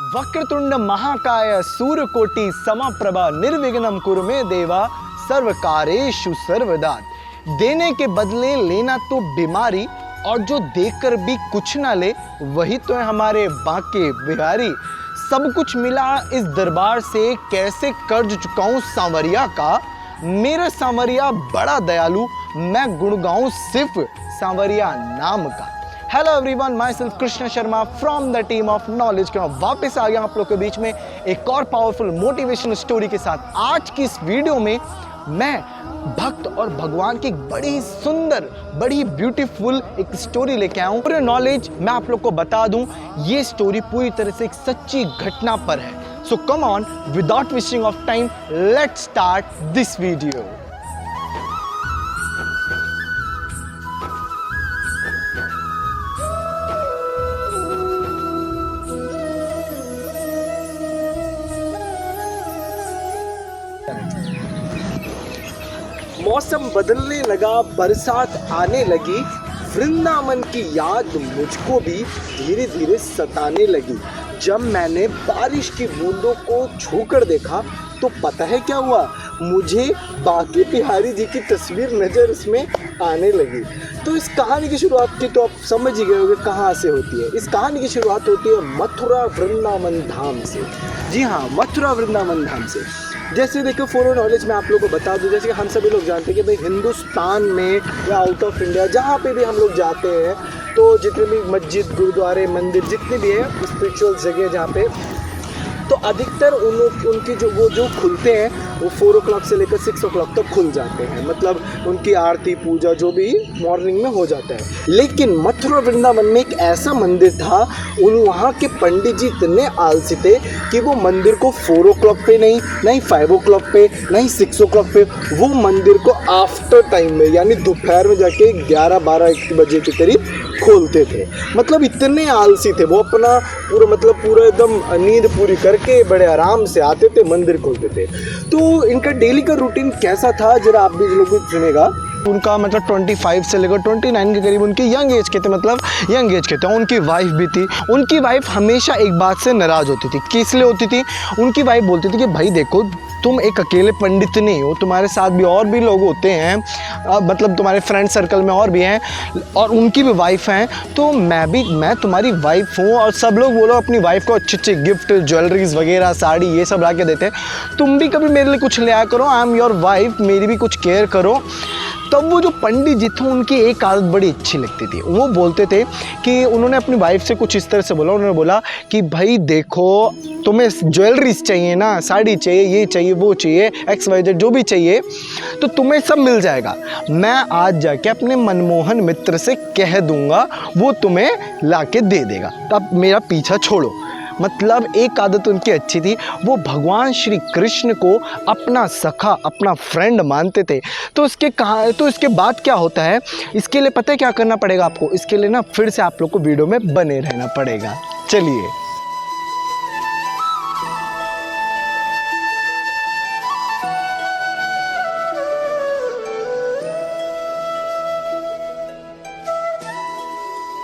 वक्रतुंड महाकाय सूर्यकोटि समप्रभा निर्विघ्नं कुरु मे देवा सर्वकारेषु सर्वदा। देने के बदले लेना तो बीमारी, और जो देकर भी कुछ ना ले वही तो है हमारे बांके बिहारी। सब कुछ मिला इस दरबार से, कैसे कर्ज चुकाऊं सांवरिया का। मेरा सांवरिया बड़ा दयालु, मैं गुण गाऊं सिर्फ सांवरिया नाम का। Hello everyone, my self Krishna Sharma from the team of knowledge के वापस आ गया आप लोग के बीच में एक और पावरफुल मोटिवेशनल स्टोरी के साथ। आज की इस वीडियो में मैं भक्त और भगवान की बड़ी ही सुंदर, बड़ी ब्यूटीफुल एक स्टोरी लेके आया हूँ। पूरे नॉलेज मैं आप लोग को बता दूं, ये स्टोरी पूरी तरह से एक सच्ची घटना पर है। So come on, without wasting of time, let's start this video. मौसम बदलने लगा, बरसात आने लगी, वृंदावन की याद मुझको भी धीरे धीरे सताने लगी। जब मैंने बारिश की बूंदों को छूकर देखा तो पता है क्या हुआ, मुझे बांके बिहारी जी की तस्वीर नज़र उसमें आने लगी। तो इस कहानी की शुरुआत की तो आप समझ ही गए होंगे कहाँ से होती है। इस कहानी की शुरुआत होती है मथुरा वृंदावन धाम से। जी हाँ, मथुरा वृंदावन धाम से। जैसे देखो, फॉर नॉलेज मैं आप लोगों को बता दूं, जैसे कि हम सभी लोग जानते हैं कि भाई हिंदुस्तान में या आउट ऑफ इंडिया जहाँ पे भी हम लोग जाते हैं तो जितने भी मस्जिद, गुरुद्वारे, मंदिर जितने भी हैं स्पिरिचुअल जगह जहाँ पे, तो अधिकतर उनकी जो खुलते हैं वो 4 o'clock से लेकर 6 o'clock तक खुल जाते हैं। मतलब उनकी आरती पूजा जो भी मॉर्निंग में हो जाता है। लेकिन मथुरा वृंदावन में एक ऐसा मंदिर था, वहाँ के पंडित जी इतने आलसी थे कि वो मंदिर को 4 o'clock पे नहीं 5 o'clock पे, नहीं 6 o'clock पे, वो मंदिर को आफ्टर टाइम में यानी दोपहर में जाके 11-12-1 बजे के करीब खोलते थे। मतलब इतने आलसी थे वो, अपना पूरा एकदम नींद पूरी करके बड़े आराम से आते थे, मंदिर खोलते थे। तो इनका डेली का रूटीन कैसा था जरा आप भी लोग सुनेगा। उनका मतलब 25 से लेकर 29 के करीब उनकी यंग एज के थे, मतलब यंग एज के थे। उनकी वाइफ भी थी। उनकी वाइफ हमेशा एक बात से नाराज़ होती थी। किस लिए होती थी? उनकी वाइफ बोलती थी कि भाई देखो, तुम एक अकेले पंडित नहीं हो, तुम्हारे साथ भी और भी लोग होते हैं, मतलब तुम्हारे फ्रेंड सर्कल में और भी हैं, और उनकी भी वाइफ हैं। तो मैं तुम्हारी वाइफ हूँ, और सब लोग बोलो अपनी वाइफ को अच्छे गिफ्ट, ज्वेलरीज वगैरह, साड़ी, ये सब ला के देते हैं। तुम भी कभी मेरे लिए कुछ ले आया करो, आई एम योर वाइफ, मेरी भी कुछ केयर करो। तब वो जो पंडित जी थे उनकी एक आदत बड़ी अच्छी लगती थी। वो बोलते थे कि उन्होंने अपनी वाइफ से कुछ इस तरह से बोला, उन्होंने बोला कि भाई देखो, तुम्हें ज्वेलरीज चाहिए ना, साड़ी चाहिए, ये चाहिए, वो चाहिए, XYZ जो भी चाहिए, तो तुम्हें सब मिल जाएगा। मैं आज जाके अपने मनमोहन मित्र से कह दूंगा, वो तुम्हें लाके दे देगा, तब मेरा पीछा छोड़ो। मतलब एक आदत उनकी अच्छी थी, वो भगवान श्री कृष्ण को अपना सखा, अपना फ्रेंड मानते थे। तो इसके बाद क्या होता है, इसके लिए पता है क्या करना पड़ेगा आपको? इसके लिए ना फिर से आप लोग को वीडियो में बने रहना पड़ेगा। चलिए,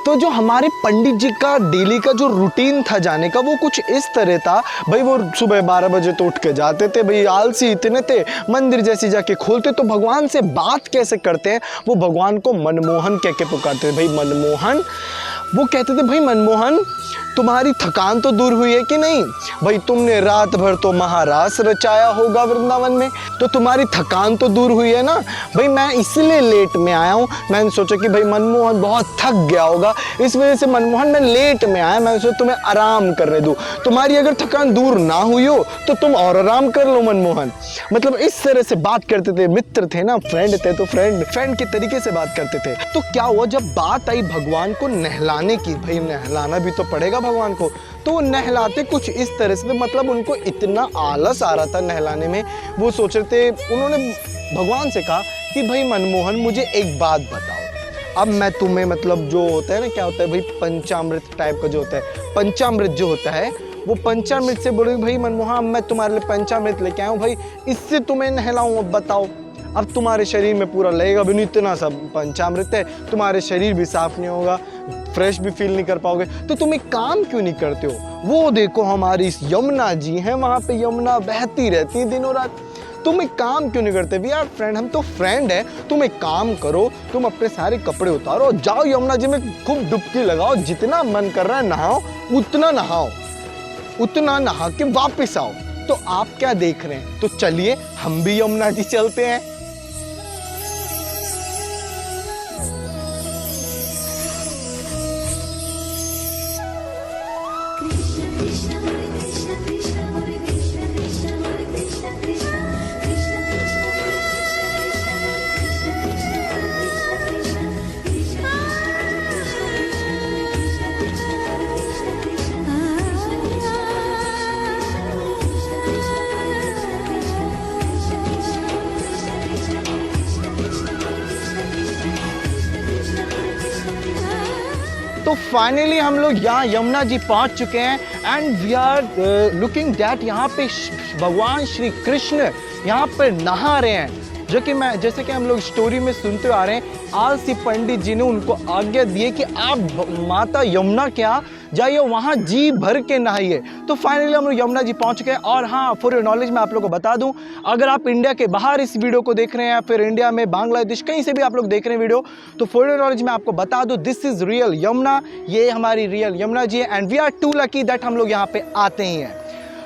तो जो हमारे पंडित जी का डेली का जो रूटीन था जाने का, वो कुछ इस तरह था। भाई वो सुबह 12 बजे तो उठ के जाते थे, भाई आलसी इतने थे, मंदिर जैसी जाके खोलते। तो भगवान से बात कैसे करते हैं, वो भगवान को मनमोहन कह के पुकारते थे। भाई मनमोहन, वो कहते थे भाई मनमोहन, तुम्हारी थकान तो दूर हुई है कि नहीं? भाई तुमने रात भर तो महारास रचाया होगा वृंदावन में, तो तुम्हारी थकान तो दूर हुई है ना? भाई मैं इसलिए लेट में आया हूँ। मैंने सोचा कि भाई मनमोहन बहुत थक गया होगा, इस वजह से मनमोहन मैं लेट में आया, मैं सोचा तुम्हें आराम करने दूँ। तुम्हारी अगर थकान दूर ना हुई हो तो तुम और आराम कर लो मनमोहन। मतलब इस तरह से बात करते थे। मित्र थे ना, फ्रेंड थे, तो फ्रेंड के तरीके से बात करते थे। तो क्या हुआ, जब बात आई भगवान को नहलाने की, भाई नहलाना भी तो पड़ेगा भगवान को, तो नहलाते कुछ इस तरह से, मतलब उनको इतना आलस आ रहा था नहलाने में। वो सोच रहे थे, उन्होंने भगवान से कहा कि भाई मनमोहन मुझे एक बात बताओ, अब मैं तुम्हें मतलब जो होता है ना, क्या होता है भाई, पंचामृत टाइप का जो होता है, पंचामृत जो होता है, वो पंचामृत से बोले भाई मनमोहन मैं तुम्हारे लिए पंचामृत लेके आया हूँ भाई, इससे तुम्हें नहलाऊँ, अब बताओ। अब तुम्हारे शरीर में पूरा लगेगा भी नहीं, इतना सब पंचामृत है, तुम्हारे शरीर भी साफ नहीं होगा, फ्रेश भी फील नहीं कर पाओगे, तो तुम एक काम क्यों नहीं करते हो? वो देखो हमारी इस यमुना जी हैं, वहाँ पे यमुना बहती रहती है दिनों रात, तुम एक काम क्यों नहीं करते? वी आर फ्रेंड, हम तो फ्रेंड है, तुम एक काम करो, तुम अपने सारे कपड़े उतारो, जाओ यमुना जी में खूब डुबकी लगाओ, जितना मन कर रहा है नहाओ, उतना नहाओ, उतना नहा के वापिस आओ। तो आप क्या देख रहे हैं? तो चलिए हम भी यमुना जी चलते हैं। तो फाइनली हम लोग यहाँ यमुना जी पहुँच चुके हैं and we are looking that यहाँ पे भगवान श्री कृष्ण यहाँ पर नहा रहे हैं, जो कि मैं जैसे कि हम लोग स्टोरी में सुनते आ रहे हैं, आलसी पंडित जी ने उनको आज्ञा दी कि आप माता यमुना क्या जाइए वहाँ जी भर के नहाइए। तो फाइनली हम लोग यमुना जी पहुँच गए। और हाँ, फॉर योर नॉलेज मैं आप लोगों को बता दूं, अगर आप इंडिया के बाहर इस वीडियो को देख रहे हैं या फिर इंडिया में बांग्लादेश कहीं से भी आप लोग देख रहे हैं वीडियो, तो फॉर योर नॉलेज मैं आपको बता दूं, दिस इज रियल यमुना, ये हमारी रियल यमुना जी है and we are too lucky that हम लोग यहाँ पे आते ही हैं।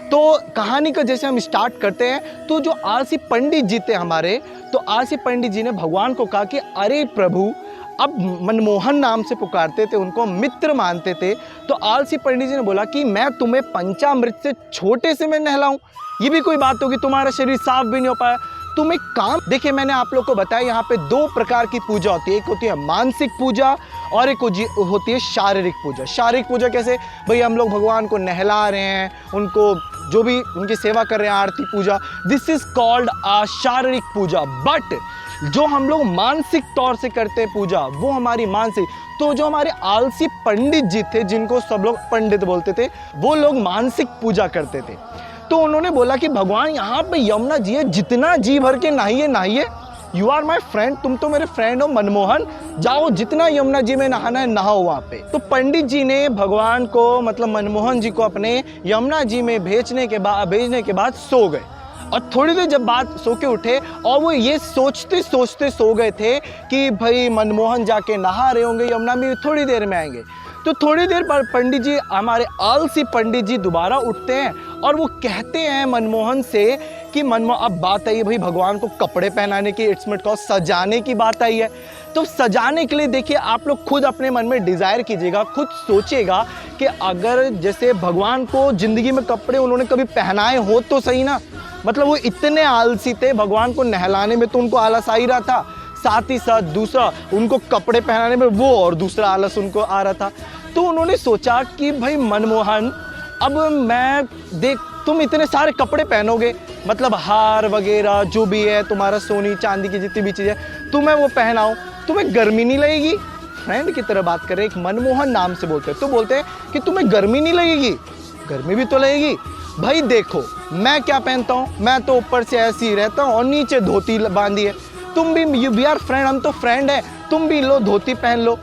तो कहानी का जैसे हम स्टार्ट करते हैं, तो जो आलसी पंडित जी थे हमारे, तो आलसी पंडित जी ने भगवान को कहा कि अरे प्रभु, अब मनमोहन नाम से पुकारते थे, उनको मित्र मानते थे, तो आलसी पंडित जी ने बोला कि मैं तुम्हें पंचामृत से छोटे से मैं नहलाऊं, ये भी कोई बात होगी, तुम्हारा शरीर साफ भी नहीं हो पाया, तुम एक काम, देखिए मैंने आप लोग को बताया यहाँ पे दो प्रकार की पूजा होती है, एक होती है मानसिक पूजा और एक होती है शारीरिक पूजा। शारीरिक पूजा कैसे? भाई हम लोग भगवान को नहला रहे हैं, उनको जो भी उनकी सेवा कर रहे हैं, आरती पूजा, दिस इज कॉल्ड शारीरिक पूजा। बट जो हम लोग मानसिक तौर से करते हैं पूजा, वो हमारी मानसिक, तो जो हमारे आलसी पंडित जी थे, जिनको सब लोग पंडित बोलते थे, वो लोग मानसिक पूजा करते थे। तो उन्होंने बोला कि भगवान यहाँ पे यमुना जी है, जितना जी भर के नहाइए नहाइए, यू आर माई फ्रेंड, तुम तो मेरे फ्रेंड हो मनमोहन, जाओ जितना यमुना जी में नहाना है नहाओ वहाँ पे। तो पंडित जी ने भगवान को, मतलब मनमोहन जी को अपने यमुना जी में भेजने के बाद सो गए। और थोड़ी देर जब बाद सो के उठे और वो ये सोचते सोचते सो गए थे कि भाई मनमोहन जाके नहा रहे होंगे यमुना में, थोड़ी देर में आएंगे। तो थोड़ी देर पर पंडित जी, हमारे आलसी पंडित जी दोबारा उठते हैं और वो कहते हैं मनमोहन से कि मनमोहन, अब बात आई है भाई भगवान को कपड़े पहनाने की, इट्स मिट कॉज सजाने की बात आई है। तो सजाने के लिए देखिए आप लोग खुद अपने मन में डिज़ायर कीजिएगा, खुद सोचिएगा कि अगर जैसे भगवान को ज़िंदगी में कपड़े उन्होंने कभी पहनाए हो तो सही ना, मतलब वो इतने आलसी थे, भगवान को नहलाने में तो उनको आलस आ ही रहा था, साथ ही साथ दूसरा उनको कपड़े पहनाने में वो और दूसरा आलस उनको आ रहा था। तो उन्होंने सोचा कि भाई मनमोहन, अब मैं देख, तुम इतने सारे कपड़े पहनोगे, मतलब हार वगैरह जो भी है तुम्हारा, सोनी चांदी की जितनी भी चीज़ें, तुम्हें वो पहनाओ, तुम्हें गर्मी नहीं लगेगी? फ्रेंड की तरह बात कर रहे, एक मनमोहन नाम से बोलते हैं, तो बोलते हैं कि तुम्हें गर्मी नहीं लगेगी? गर्मी भी तो लगेगी भाई, देखो मैं क्या पहनता हूँ, मैं तो ऊपर से ऐसे ही रहता हूँ और नीचे धोती बांधी है, तुम भी, यू वी आर फ्रेंड, हम तो फ्रेंड है, तुम भी लो धोती पहन लो।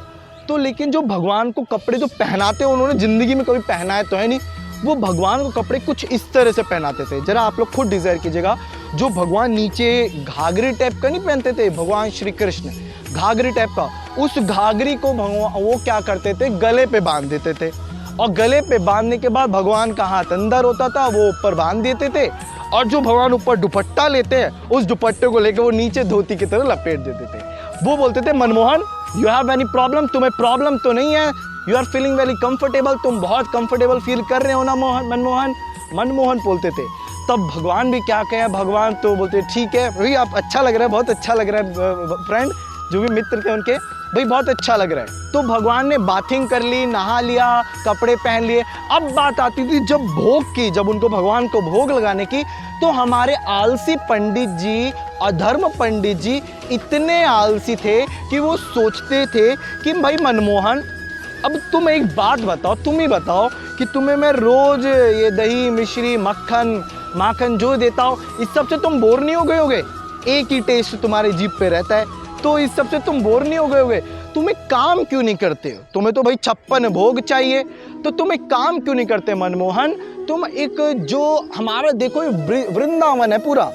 तो लेकिन जो भगवान को कपड़े जो पहनाते हैं, उन्होंने ज़िंदगी में कभी पहनाए तो है नहीं, वो भगवान को कपड़े कुछ इस तरह से पहनाते थे, जरा आप लोग खुद डिज़ायर कीजिएगा। जो भगवान नीचे घाघरी टाइप का नहीं पहनते थे, भगवान श्री कृष्ण घाघरी टाइप का, उस घाघरी को भगवान वो क्या करते थे, गले पे बांध देते थे, और गले पे बांधने के बाद भगवान का हाथ अंदर होता था, वो ऊपर बांध देते थे, और जो भगवान ऊपर दुपट्टा लेते हैं, उस दुपट्टे को लेकर वो नीचे धोती की तरह लपेट देते थे। वो बोलते थे Manmohan, you have any problem, तुम्हें प्रॉब्लम तो नहीं है, you are feeling very comfortable, तुम बहुत कंफर्टेबल फील कर रहे हो ना मनमोहन? मनमोहन बोलते थे। तब भगवान भी क्या कहें, भगवान तो बोलते ठीक है भाई, आप अच्छा लग रहा है, बहुत अच्छा लग रहा है फ्रेंड, जो भी मित्र थे उनके, भाई बहुत अच्छा लग रहा है। तो भगवान ने बाथिंग कर ली, नहा लिया, कपड़े पहन लिए। अब बात आती थी जब भोग की, जब उनको भगवान को भोग लगाने की, तो हमारे आलसी पंडित जी, अधर्म पंडित जी इतने आलसी थे कि वो सोचते थे कि भाई मनमोहन, अब तुम एक बात बताओ, तुम ही बताओ कि तुम्हें मैं रोज ये दही मिश्री माखन जो देता हूँ, इस सब से तुम बोर नहीं हो गए होगे? एक ही टेस्ट तुम्हारे जीभ पे रहता है, तो इस सब से तुम बोर नहीं हो गए होगे? तुम एक काम क्यों नहीं करते हो? तुम्हें तो भाई 56 भोग चाहिए, तो तुम एक काम क्यों नहीं करते मनमोहन? तुम एक जो हमारा देखो वृंदावन है पूरा,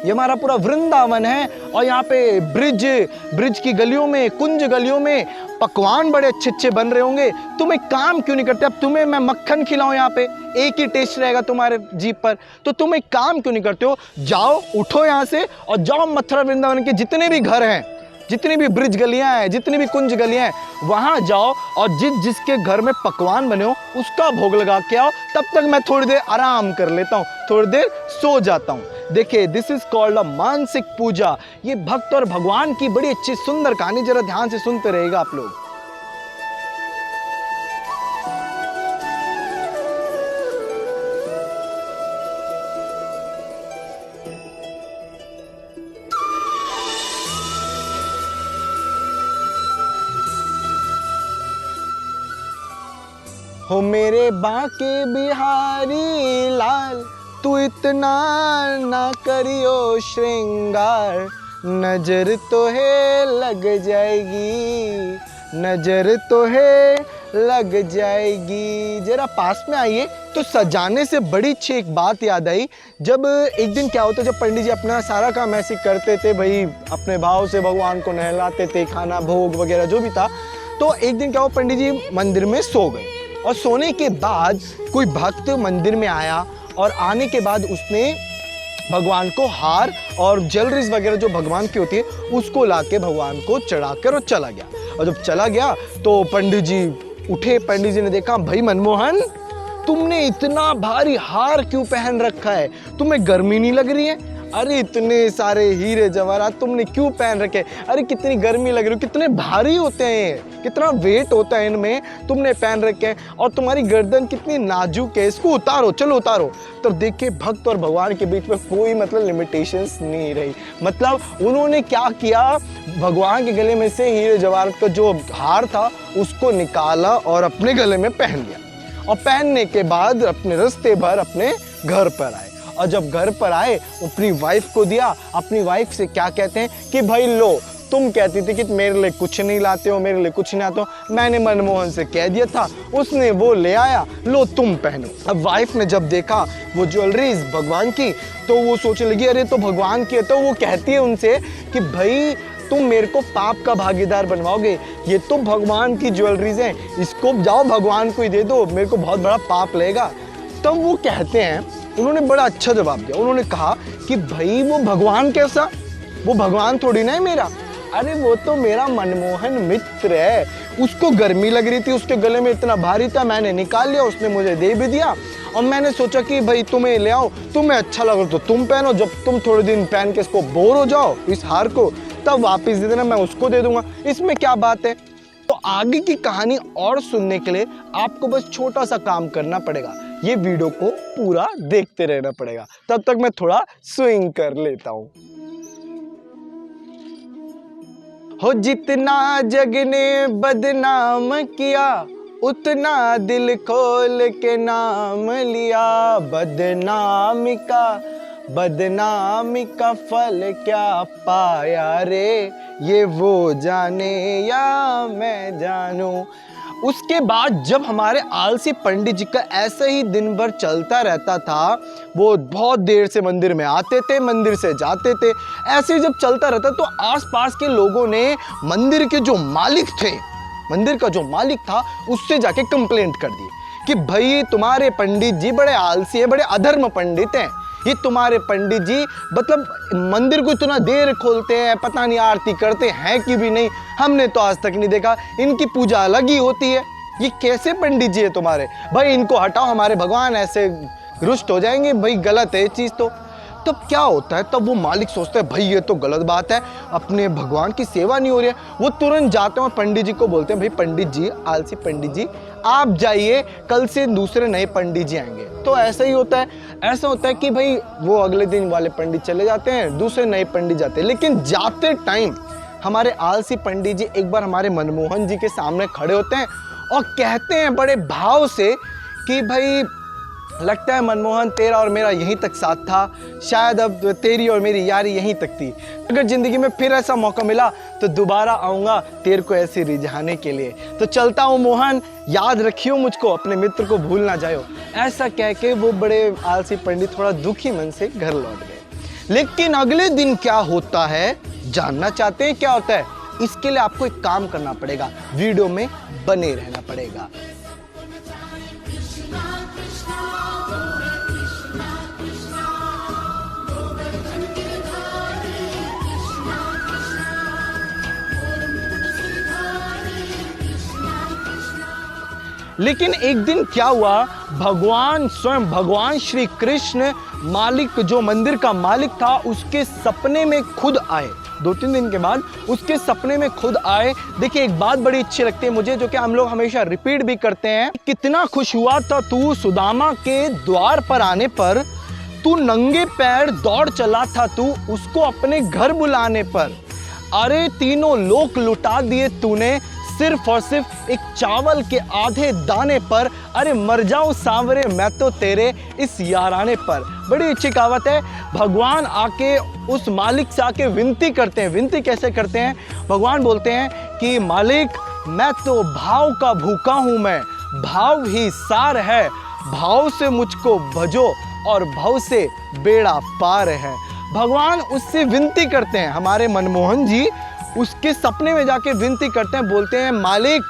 ये हमारा पूरा वृंदावन है, और यहाँ पे ब्रिज की गलियों में, कुंज गलियों में पकवान बड़े अच्छे अच्छे बन रहे होंगे। तुम एक काम क्यों नहीं करते? अब तुम्हें मैं मक्खन खिलाऊं, यहाँ पे एक ही टेस्ट रहेगा तुम्हारे जीभ पर, तो तुम एक काम क्यों नहीं करते हो? जाओ, उठो यहाँ से और जाओ मथुरा वृंदावन के जितने भी घर हैं, जितनी भी ब्रिज गलियां हैं, जितनी भी कुंज गलियां हैं, वहां जाओ और जिसके घर में पकवान बने हो उसका भोग लगा के आओ। तब तक मैं थोड़ी देर आराम कर लेता हूँ, थोड़ी देर सो जाता हूँ। देखिए, दिस इज कॉल्ड अ मानसिक पूजा। ये भक्त और भगवान की बड़ी अच्छी सुंदर कहानी, जरा ध्यान से सुनते रहिएगा आप लोग। हो मेरे बाके बिहारी लाल, तू इतना ना करियो श्रृंगार, नजर तो है लग जाएगी, नजर तो है लग जाएगी। जरा पास में आइए। तो सजाने से बड़ी अच्छी एक बात याद आई। जब एक दिन क्या होता, जब पंडित जी अपना सारा काम ऐसे करते थे, भाई अपने भाव से भगवान को नहलाते थे, खाना भोग वगैरह जो भी था, तो एक दिन क्या हुआ, पंडित जी मंदिर में सो गए, और सोने के बाद कोई भक्त मंदिर में आया, और आने के बाद उसने भगवान को हार और ज्वेलरीज वगैरह जो भगवान की होती है उसको लाके भगवान को चढ़ाकर और चला गया। और जब चला गया तो पंडित जी उठे। पंडित जी ने देखा, भाई मनमोहन, तुमने इतना भारी हार क्यों पहन रखा है? तुम्हें गर्मी नहीं लग रही है? अरे इतने सारे हीरे जवाहरात तुमने क्यों पहन रखे? अरे कितनी गर्मी लग रही है, कितने भारी होते हैं, कितना वेट होता है इनमें, तुमने पहन रखे हैं, और तुम्हारी गर्दन कितनी नाजुक है, इसको उतारो, चलो उतारो। तो देखिए, भक्त और भगवान के बीच में कोई मतलब लिमिटेशंस नहीं रही। मतलब उन्होंने क्या किया, भगवान के गले में से हीरे जवाहरात का जो हार था उसको निकाला और अपने गले में पहन लिया, और पहनने के बाद अपने रास्ते भर अपने घर पर आए। और जब घर पर आए, अपनी वाइफ को दिया। अपनी वाइफ से क्या कहते हैं कि भाई लो, तुम कहती थी कि मेरे लिए कुछ नहीं लाते हो, मेरे लिए कुछ नहीं आते हो, मैंने मनमोहन से कह दिया था, उसने वो ले आया, लो तुम पहनो। अब वाइफ ने जब देखा वो ज्वेलरीज भगवान की, तो वो सोचने लगी अरे तो भगवान की है। तो वो कहती है उनसे कि भाई तुम मेरे को पाप का भागीदार बनवाओगे, ये तो भगवान की ज्वेलरीज हैं, इसको जाओ भगवान को ही दे दो, मेरे को बहुत बड़ा पाप लगेगा। तब वो कहते हैं, उन्होंने बड़ा अच्छा जवाब दिया। उन्होंने कहा कि भाई वो भगवान कैसा, वो भगवान थोड़ी ना है मेरा, अरे वो तो मेरा मनमोहन मित्र है, उसको गर्मी लग रही थी, उसके गले में इतना भारी था, मैंने निकाल लिया, उसने मुझे दे भी दिया, और मैंने सोचा कि भाई तुम्हें ले आओ, तुम्हें अच्छा लगा तो तुम पहनो, जब तुम थोड़े दिन पहन के इसको बोर हो जाओ इस हार को, तब वापस दे देना, मैं उसको दे दूंगा, इसमें क्या बात है। तो आगे की कहानी और सुनने के लिए आपको बस छोटा सा काम करना पड़ेगा, ये वीडियो को पूरा देखते रहना पड़ेगा। तब तक मैं थोड़ा स्विंग कर लेता हूं। हो जितना जग ने बदनाम किया, उतना दिल खोल के नाम लिया, बदनामी का फल क्या पाया रे, ये वो जाने या मैं जानूं। उसके बाद जब हमारे आलसी पंडित जी का ऐसे ही दिन भर चलता रहता था, वो बहुत देर से मंदिर में आते थे, मंदिर से जाते थे, ऐसे ही जब चलता रहता तो आसपास के लोगों ने मंदिर के जो मालिक थे, मंदिर का जो मालिक था, उससे जाके कंप्लेंट कर दी कि भाई तुम्हारे पंडित जी बड़े आलसी है, बड़े अधर्म पंडित हैं, ये तुम्हारे पंडित जी मतलब मंदिर को इतना देर खोलते हैं, पता नहीं आरती करते हैं कि भी नहीं, हमने तो आज तक नहीं देखा, इनकी पूजा अलग ही होती है, ये कैसे पंडित जी है तुम्हारे, भाई इनको हटाओ, हमारे भगवान ऐसे रुष्ट हो जाएंगे, भाई गलत है ये चीज़। तब क्या होता है, तब वो मालिक सोचता है भाई ये तो गलत बात है, अपने भगवान की सेवा नहीं हो रही है। वो तुरंत जाते हैं और पंडित जी को बोलते हैं भाई पंडित जी, आलसी पंडित जी आप जाइए, कल से दूसरे नए पंडित जी आएंगे। तो ऐसा ही होता है, ऐसा होता है कि भाई वो अगले दिन वाले पंडित चले जाते हैं, दूसरे नए पंडित जाते हैं। लेकिन जाते टाइम हमारे आलसी पंडित जी एक बार हमारे मनमोहन जी के सामने खड़े होते हैं और कहते हैं बड़े भाव से कि भाई लगता है मनमोहन तेरा और मेरा यहीं तक साथ था, शायद अब तेरी और मेरी यारी यहीं तक थी। अगर ज़िंदगी में फिर ऐसा मौका मिला तो दोबारा आऊँगा तेरे को ऐसे रिझाने के लिए। तो चलता हूँ मोहन, याद रखियो मुझको, अपने मित्र को भूल ना जाओ। ऐसा कह के वो बड़े आलसी पंडित थोड़ा दुखी मन से घर लौट गए। लेकिन अगले दिन क्या होता है, जानना चाहते हैं क्या होता है? इसके लिए आपको एक काम करना पड़ेगा, वीडियो में बने रहना पड़ेगा। लेकिन एक दिन क्या हुआ, भगवान स्वयं भगवान श्री कृष्ण मालिक, जो मंदिर का मालिक था, उसके सपने में खुद आए। 2-3 दिन के बाद उसके सपने में खुद आए। देखिए एक बात बड़ी अच्छी लगती है मुझे, जो कि हम लोग हमेशा रिपीट भी करते हैं। कितना खुश हुआ था तू सुदामा के द्वार पर आने पर, तू नंगे पैर दौड़ चला था तू उसको अपने घर बुलाने पर। अरे तीनों लोक लुटा दिए तूने सिर्फ और सिर्फ एक चावल के आधे दाने पर। अरे मर जाऊं सांवरे मैं तो तेरे इस याराने पर। बड़ी अच्छी कहावत है। भगवान आके उस मालिक से आके विनती करते हैं। विनती कैसे करते हैं? भगवान बोलते हैं कि मालिक मैं तो भाव का भूखा हूं, मैं भाव ही सार है, भाव से मुझको भजो और भाव से बेड़ा पार है। भगवान उससे विनती करते हैं। हमारे मनमोहन जी उसके सपने में जाके विनती करते हैं, बोलते हैं मालिक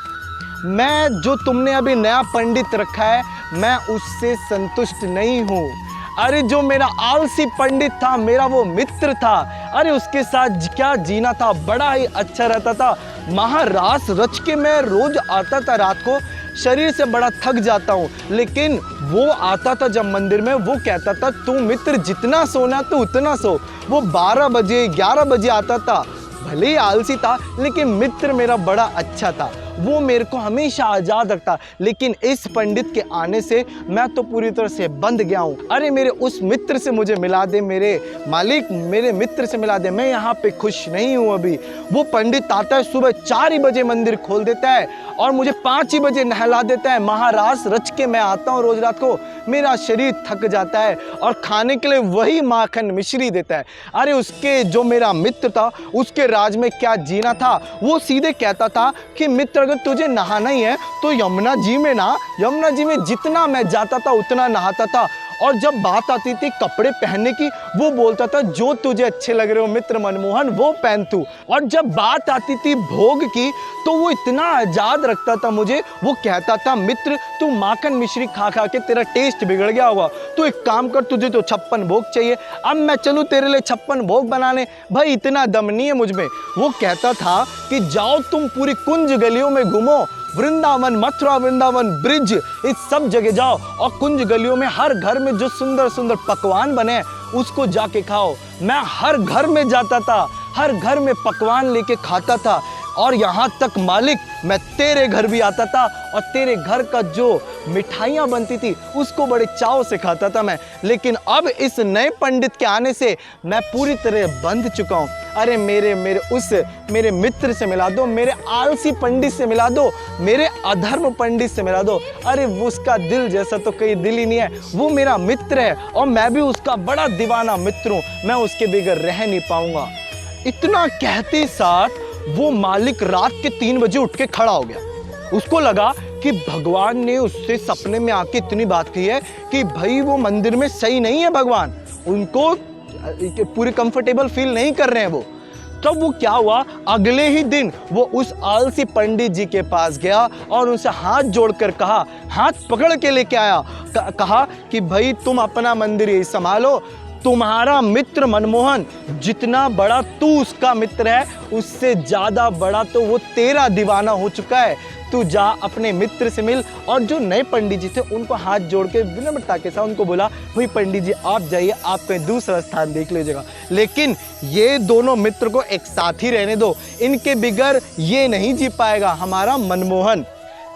मैं जो तुमने अभी नया पंडित रखा है मैं उससे संतुष्ट नहीं हूँ। अरे जो मेरा आलसी पंडित था, मेरा वो मित्र था, अरे उसके साथ क्या जीना था, बड़ा ही अच्छा रहता था। महारास रच के मैं रोज आता था रात को, शरीर से बड़ा थक जाता हूँ, लेकिन वो आता था जब मंदिर में, वो कहता था तू मित्र जितना सोना तू उतना सो। वो 12 बजे 11 बजे आता था, भले ही आलसी था लेकिन मित्र मेरा बड़ा अच्छा था, वो मेरे को हमेशा आज़ाद रखता। लेकिन इस पंडित के आने से मैं तो पूरी तरह से बंध गया हूँ। अरे मेरे उस मित्र से मुझे मिला दे, मेरे मालिक मेरे मित्र से मिला दे, मैं यहाँ पे खुश नहीं हूँ अभी। वो पंडित आता है सुबह 4 ही बजे मंदिर खोल देता है और मुझे 5 ही बजे नहला देता है। महारास रच के मैं आता हूँ रोज रात को, मेरा शरीर थक जाता है और खाने के लिए वही माखन मिश्री देता है। अरे उसके जो मेरा मित्र था उसके राज में क्या जीना था। वो सीधे कहता था कि मित्र अगर तुझे नहाना ही है तो यमुना जी में ना, यमुना जी में जितना मैं जाता था उतना नहाता था। और जब बात आती थी कपड़े पहनने की, वो बोलता था जो तुझे अच्छे लग रहे हो मित्र मनमोहन वो पहन तू। और जब बात आती थी भोग की तो वो इतना आजाद रखता था मुझे। वो कहता था मित्र तू माखन मिश्री खा खा के तेरा टेस्ट बिगड़ गया होगा, तू एक काम कर, तुझे तो 56 भोग चाहिए, अब मैं चलूँ तेरे लिए 56 भोग बनाने। भाई इतना दम नहीं है मुझ में। वो कहता था कि जाओ तुम पूरी कुंज गलियों में घूमो, वृंदावन मथुरा वृंदावन ब्रिज इस सब जगह जाओ और कुंज गलियों में हर घर में जो सुंदर सुंदर पकवान बने उसको जाके खाओ। मैं हर घर में जाता था, हर घर में पकवान लेके खाता था और यहाँ तक मालिक मैं तेरे घर भी आता था और तेरे घर का जो मिठाइयाँ बनती थी उसको बड़े चाव से खाता था मैं। लेकिन अब इस नए पंडित के आने से मैं पूरी तरह बंध चुका हूँ। अरे मेरे मित्र से मिला दो, मेरे आलसी पंडित से मिला दो, मेरे अधर्म पंडित से मिला दो। अरे उसका दिल जैसा तो कोई दिल ही नहीं है, वो मेरा मित्र है और मैं भी उसका बड़ा दीवाना मित्र हूँ, मैं उसके बगैर रह नहीं पाऊंगा। इतना कहते साथ वो मालिक रात के 3 बजे उठ के खड़ा हो गया। उसको लगा कि भगवान ने उससे सपने में आके इतनी बात कही है कि भाई वो मंदिर में सही नहीं है, भगवान उनको पूरी कंफर्टेबल फील नहीं कर रहे हैं वो। तब वो क्या हुआ, अगले ही दिन वो उस आलसी पंडित जी के पास गया और उनसे हाथ जोड़कर कहा, हाथ पकड़ के लेके आया, कहा कि भाई तुम अपना मंदिर यही संभालो, तुम्हारा मित्र मनमोहन जितना बड़ा तू उसका मित्र है उससे ज्यादा बड़ा तो वो तेरा दीवाना हो चुका है। तू जा अपने मित्र से मिल। और जो नए पंडित जी थे उनको हाथ जोड़ के विनम्रता के साथ उनको बोला भाई पंडित जी आप जाइए, आप कहीं दूसरा स्थान देख लीजिएगा, लेकिन ये दोनों मित्र को एक साथ ही रहने दो, इनके बिगर ये नहीं जी पाएगा हमारा मनमोहन।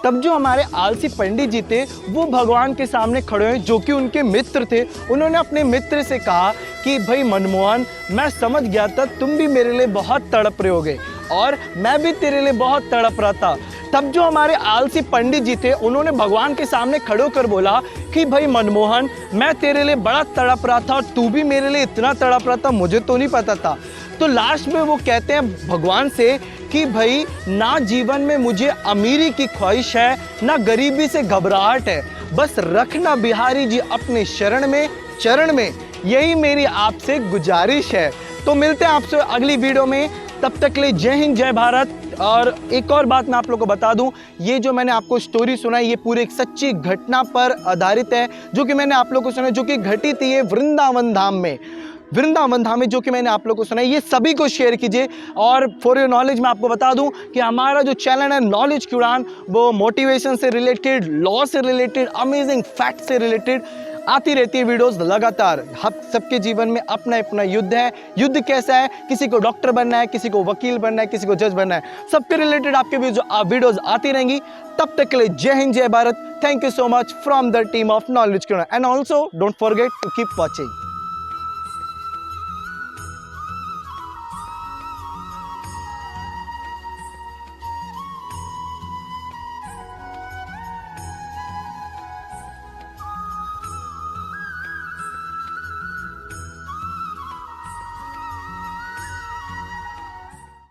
तब जो हमारे आलसी पंडित जी थे वो भगवान के सामने खड़े हुए जो कि उनके मित्र थे। उन्होंने अपने मित्र से कहा कि भाई मनमोहन, मैं समझ गया था तुम भी मेरे लिए बहुत तड़प रहे होगे और मैं भी तेरे लिए बहुत तड़प रहा था। तब जो हमारे आलसी पंडित जी थे उन्होंने भगवान के सामने खड़े होकर बोला कि भाई मनमोहन, मैं तेरे लिए बड़ा तड़प रहा था और तू भी मेरे लिए इतना तड़प रहा था, मुझे तो नहीं पता था। तो लास्ट में वो कहते हैं भगवान से कि भाई ना जीवन में मुझे अमीरी की ख्वाहिश है, ना गरीबी से घबराहट है, बस रखना बिहारी जी अपने शरण में, चरण में, यही मेरी आपसे गुजारिश है। तो मिलते हैं आपसे अगली वीडियो में, तब तक के लिए जय हिंद जय भारत। और एक और बात मैं आप लोगों को बता दूं, ये जो मैंने आपको स्टोरी सुनाई ये पूरी एक सच्ची घटना पर आधारित है जो कि मैंने आप लोगों को सुनाई, जो कि घटी थी ये वृंदावन धाम में। वृंदावन धाम में जो कि मैंने आप लोगों को सुनाई, ये सभी को शेयर कीजिए। और फॉर योर नॉलेज मैं आपको बता दूं कि हमारा जो चैनल है नॉलेज की उड़ान, वो मोटिवेशन से रिलेटेड, लॉ से रिलेटेड, अमेजिंग फैक्ट से रिलेटेड आती रहती है वीडियोस लगातार। हम सबके जीवन में अपना अपना युद्ध है। युद्ध कैसा है, किसी को डॉक्टर बनना है, किसी को वकील बनना है, किसी को जज बनना है, सबके रिलेटेड आपके वीडियोस आती रहेंगी। तब तक के लिए जय हिंद जय Bharat. Thank you so much from the team of knowledge की उड़ान, and also don't forget to keep watching.